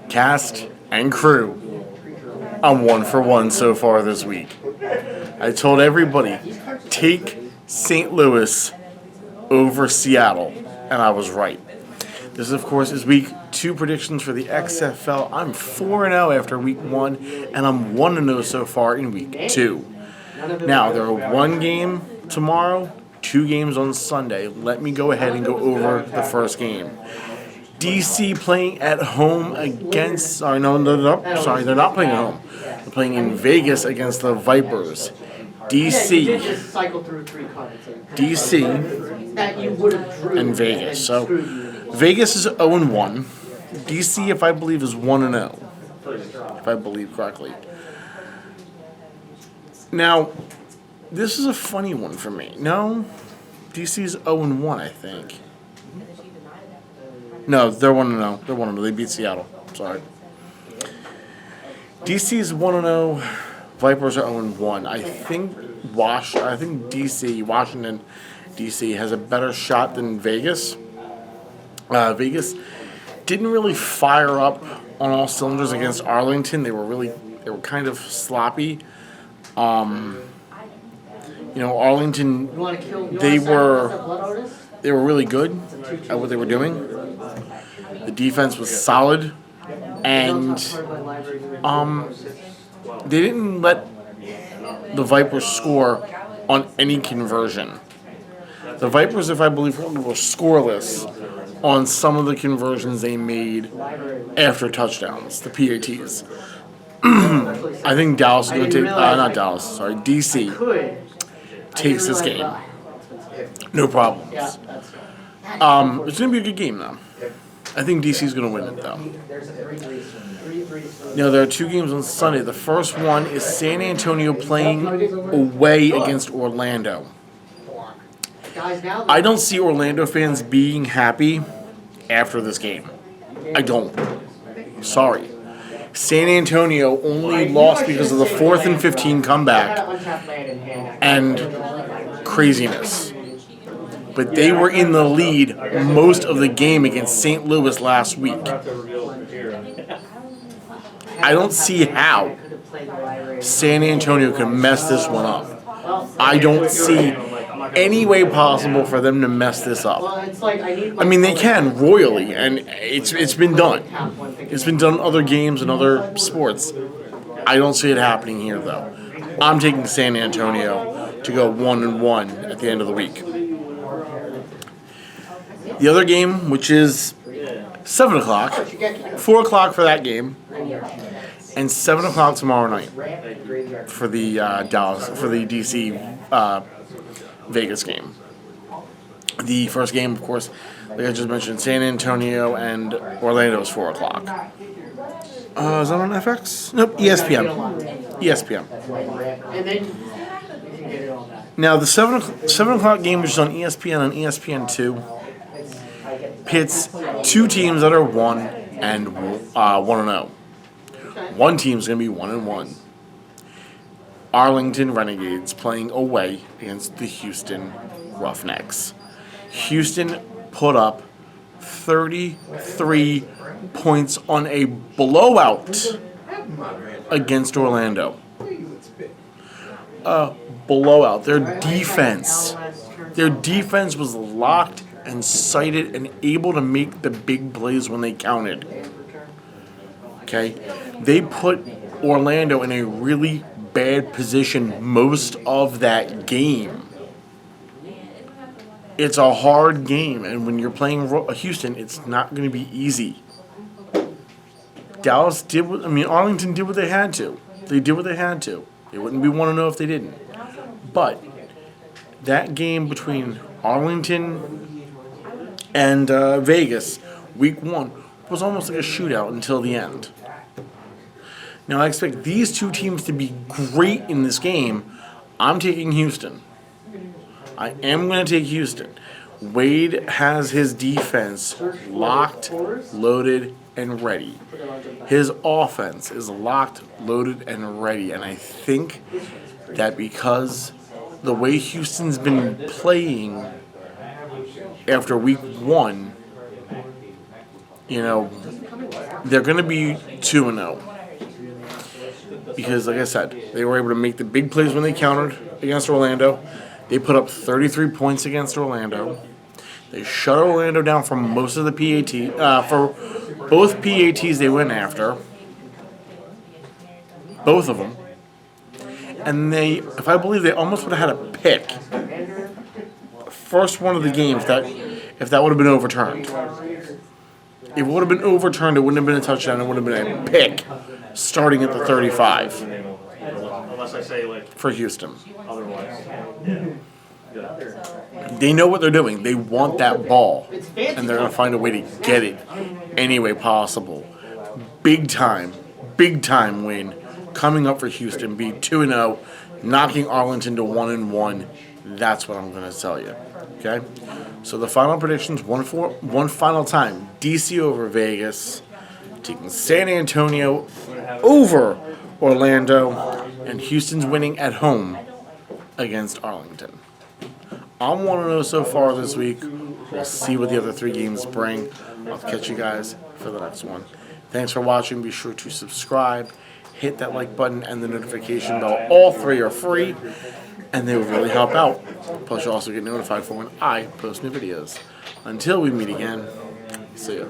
Cast and crew. I'm 1 for 1 so far this week. I told everybody, take St. Louis over Seattle, and I was right. This, of course, is week 2 predictions for the XFL. I'm 4-0 after week 1, and I'm 1-0 so far in week 2. Now, there are 1 game tomorrow, 2 games on Sunday. Let me go ahead and go over the first game. DC playing at home against... they're not playing at home. They're playing in Vegas against the Vipers. DC and Vegas. So, Vegas is 0-1. DC, if I believe, is 1-0. If I believe correctly. Now, this is a funny one for me. No, DC is 0-1, I think. No, they're 1-0. They're 1-0. They beat Seattle. Sorry. DC is 1-0. Vipers are 0-1. I think Washington, DC has a better shot than Vegas. Vegas didn't really fire up on all cylinders against Arlington. They were kind of sloppy. Arlington, they were really good at what they were doing. The defense was solid, and they didn't let the Vipers score on any conversion. The Vipers, if I believe, were scoreless on some of the conversions they made after touchdowns, the PATs. I think Dallas is going to take, DC takes this game. No problems. It's going to be a good game, though. I think DC is going to win it, though. Now, there are 2 games on Sunday. The first one is San Antonio playing away against Orlando. I don't see Orlando fans being happy after this game. I don't. Sorry. San Antonio only lost because of the 4th and 15 comeback and craziness. But they were in the lead most of the game against St. Louis last week. I don't see how San Antonio can mess this one up. I don't see any way possible for them to mess this up. I mean, they can royally, and it's been done. It's been done in other games and other sports. I don't see it happening here, though. I'm taking San Antonio to go 1-1 at the end of the week. The other game, which is 7 o'clock, 4 o'clock for that game, and 7 o'clock tomorrow night for the DC Vegas game. The first game, of course, like I just mentioned, San Antonio and Orlando is 4 o'clock. Is that on FX? Nope, ESPN. Now, the 7 o'clock game, which is on ESPN2, pits 2 teams that are 1-0. One team's going to be 1-1. Arlington Renegades playing away against the Houston Roughnecks. Houston put up 33 points on a blowout against Orlando. A blowout. Their defense was locked and sighted and able to make the big plays when they counted. Okay? They put Orlando in a really bad position most of that game. It's a hard game, and when you're playing Houston, it's not going to be easy. Arlington did what they had to. They did what they had to. They wouldn't be 1-0 if they didn't. But that game between Arlington and Vegas, week 1, was almost like a shootout until the end. Now, I expect these 2 teams to be great in this game. I'm taking Houston. I am going to take Houston. Wade has his defense locked, loaded, and ready. His offense is locked, loaded, and ready. And I think that because the way Houston's been playing after week 1, they're going to be 2-0. Because, like I said, they were able to make the big plays when they countered against Orlando. They put up 33 points against Orlando. They shut Orlando down for most of the PAT. For both PATs they went after. Both of them. And they, if I believe, they almost would have had a pick. First one of the games if that would have been overturned. If it would have been overturned, it wouldn't have been a touchdown. It would have been a pick starting at the 35 Unless I say like for Houston. otherwise. They know what they're doing. They want that ball, and they're going to find a way to get it any way possible. Big time win coming up for Houston. Be 2-0, knocking Arlington to 1-1. That's what I'm going to tell you. Okay? So the final predictions, one final time. DC over Vegas, taking San Antonio over Orlando, and Houston's winning at home against Arlington. I'm 1-0 so far this week. We'll see what the other 3 games bring. I'll catch you guys for the next one. Thanks for watching. Be sure to subscribe, hit that like button, and the notification bell. All 3 are free, and they will really help out. Plus, you'll also get notified for when I post new videos. Until we meet again, see ya.